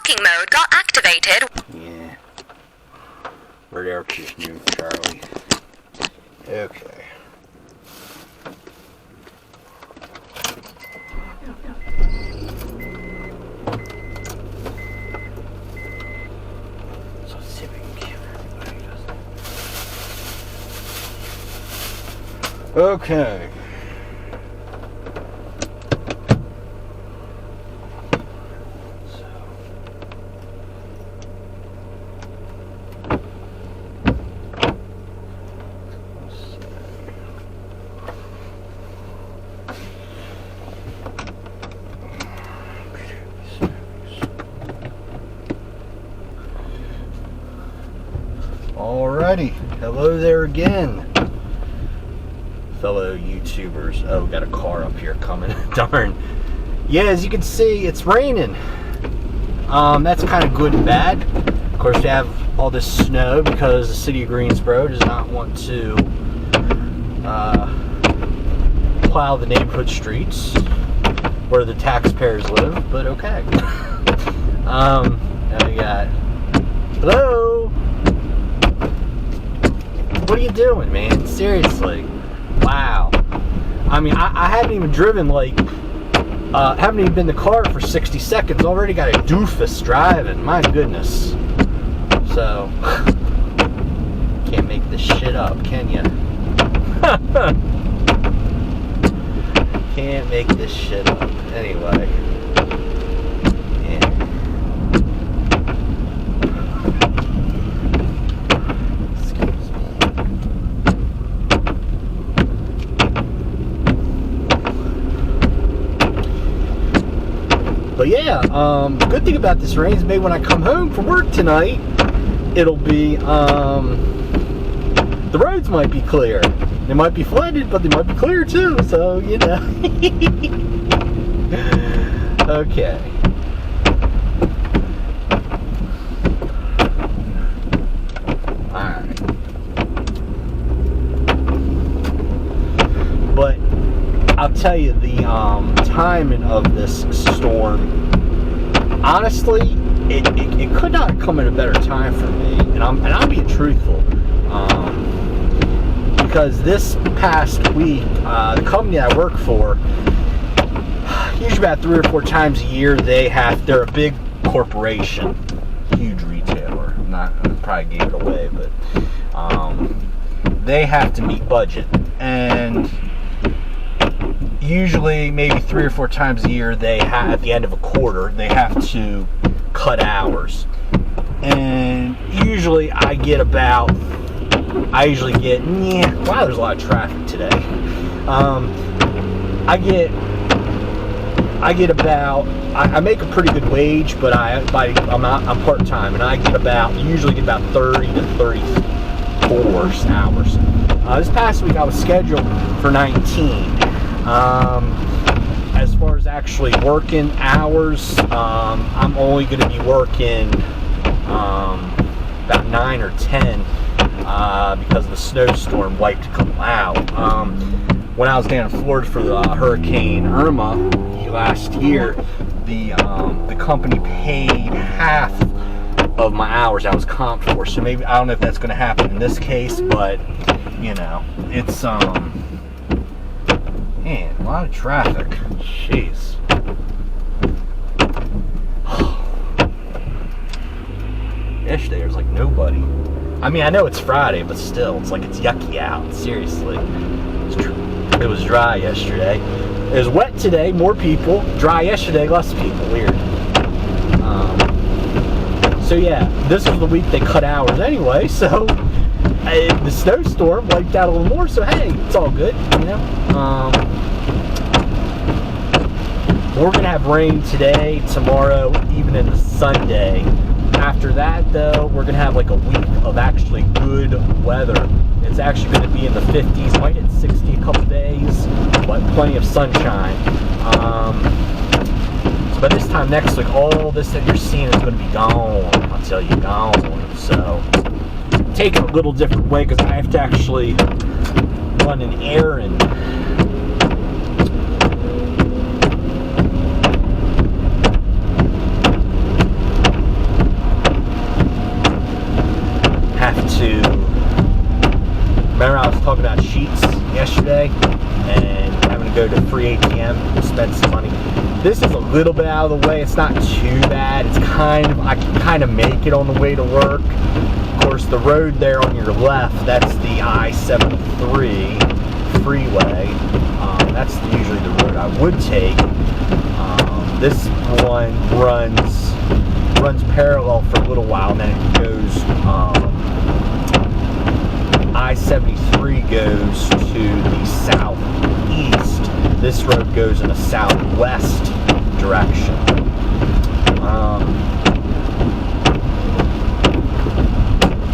parking mode got activated. Yeah. Red air push new, Charlie. Okay. So sipping everybody does it. Okay. Alrighty, hello there again, fellow YouTubers. Oh, we got a car up here coming. Darn. Yeah, as you can see, it's raining. That's kind of good and bad. Of course, you have all this snow because the city of Greensboro does not want to plow the neighborhood streets where the taxpayers live, but okay. Now we got, hello? What are you doing, man? Seriously. Wow. I mean, I haven't even driven, like, haven't even been in the car for 60 seconds. Already got a doofus driving. My goodness. So, can't make this shit up, can you? Can't make this shit up. Anyway. But yeah, the good thing about this rain is maybe when I come home from work tonight, it'll be, the roads might be clear. They might be flooded, but they might be clear too, so, you know. Okay. Alright. But I'll tell you, the timing of this storm, honestly, it could not come at a better time for me, and I'm being truthful, because this past week, the company I work for, usually about 3 or 4 times a year, they're a big corporation, huge retailer. I probably gave it away, but they have to meet budget, and usually maybe 3 or 4 times a year, they have, at the end of a quarter, they have to cut hours. And usually I usually get, wow, there's a lot of traffic today. I get about, I make a pretty good wage, but I'm part-time, and I usually get about 30 to 34 hours. This past week I was scheduled for 19. As far as actually working hours, I'm only going to be working about 9 or 10 because the snowstorm wiped a couple out. When I was down in Florida for the Hurricane Irma last year, the company paid half of my hours I was comped for. So maybe, I don't know if that's going to happen in this case, but you know, it's man, a lot of traffic. Jeez. Yesterday there was like nobody. I mean, I know it's Friday, but still, it's like it's yucky out. Seriously. It was dry yesterday. It was wet today, more people. Dry yesterday, less people. Weird. So yeah, this was the week they cut hours anyway, so the snowstorm wiped out a little more, so hey, it's all good, you know. We're going to have rain today, tomorrow, even into Sunday. After that, though, we're going to have like a week of actually good weather. It's actually going to be in the 50s, might hit 60 a couple days, but plenty of sunshine. So by this time next week, all this that you're seeing is going to be gone. I'll tell you, gone. So take it a little different way because I have to actually run an errand. am, spend some money. This is a little bit out of the way. It's not too bad. It's kind of, I can kind of make it on the way to work. Of course, the road there on your left, that's the I-73 freeway. That's usually the road I would take. This one runs parallel for a little while, and then it goes, I-73 goes to the southeast. This road goes in a southwest direction.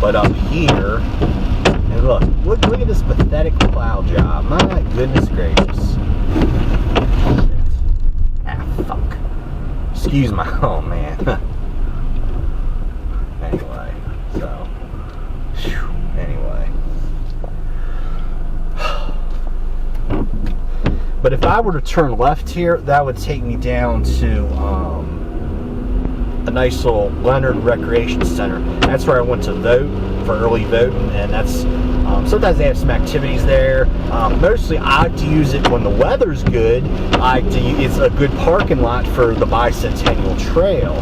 But up here, and look at this pathetic plow job. My goodness gracious. Fuck. Excuse my, oh man. Anyway, so, anyway. But if I were to turn left here, that would take me down to a nice little Leonard Recreation Center. That's where I went to vote for early voting, and that's sometimes they have some activities there. Mostly I like to use it when the weather's good. It's a good parking lot for the Bicentennial Trail.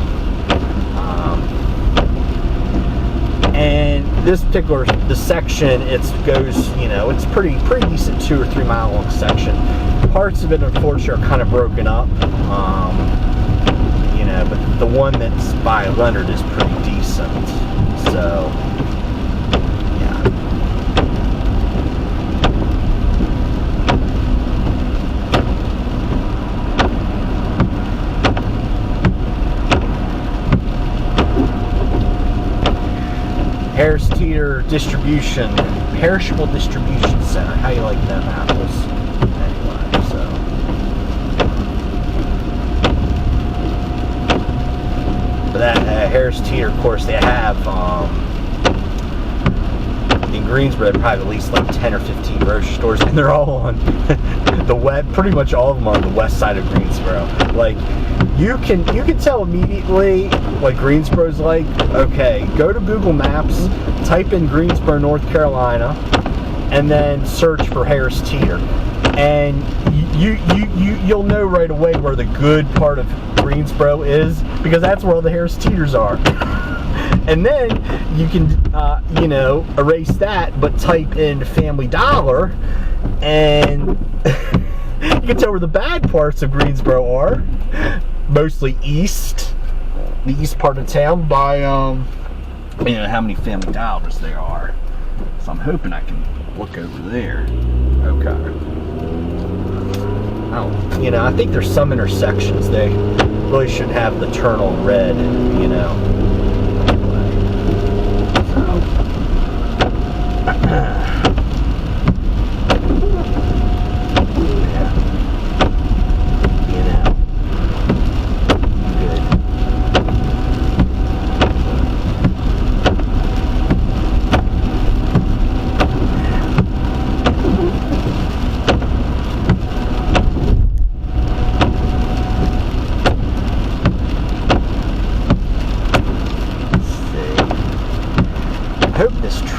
And this section, it's pretty decent 2 or 3 mile long section. Parts of it, unfortunately, are kind of broken up. But the one that's by Leonard is pretty decent. So, yeah. Harris Teeter Distribution, Perishable Distribution Center. How you like them apples? Anyway, so. But that Harris Teeter, of course, they have in Greensboro probably at least like 10 or 15 grocery stores, and they're all on pretty much all of them on the west side of Greensboro. Like, you can tell immediately what Greensboro's like. Okay, go to Google Maps, type in Greensboro, North Carolina, and then search for Harris Teeter, and you'll know right away where the good part of Greensboro is, because that's where all the Harris Teeters are. And then you can erase that, but type in Family Dollar, and you can tell where the bad parts of Greensboro are. Mostly the east part of town, by how many Family Dollars there are. So I'm hoping I can look over there. Okay. I think there's some intersections they really should have the turn on red,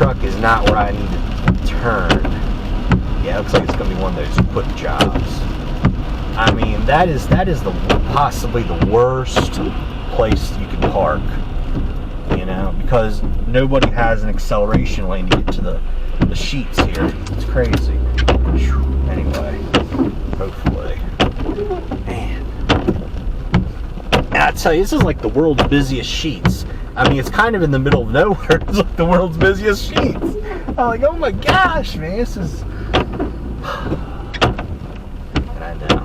truck is not where I need to turn. Yeah, it looks like it's going to be one of those quick jobs. I mean, that is possibly the worst place you can park, because nobody has an acceleration lane to get to the Sheetz here. It's crazy. Anyway, hopefully. Man. And I tell you, this is like the world's busiest Sheetz. I mean, it's kind of in the middle of nowhere. It's like the world's busiest Sheetz. I'm like, oh my gosh, man, this is... And I know.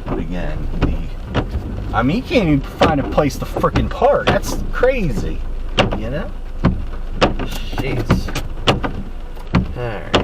But again, I mean, you can't even find a place to frickin' park. That's crazy, Jeez. Alright.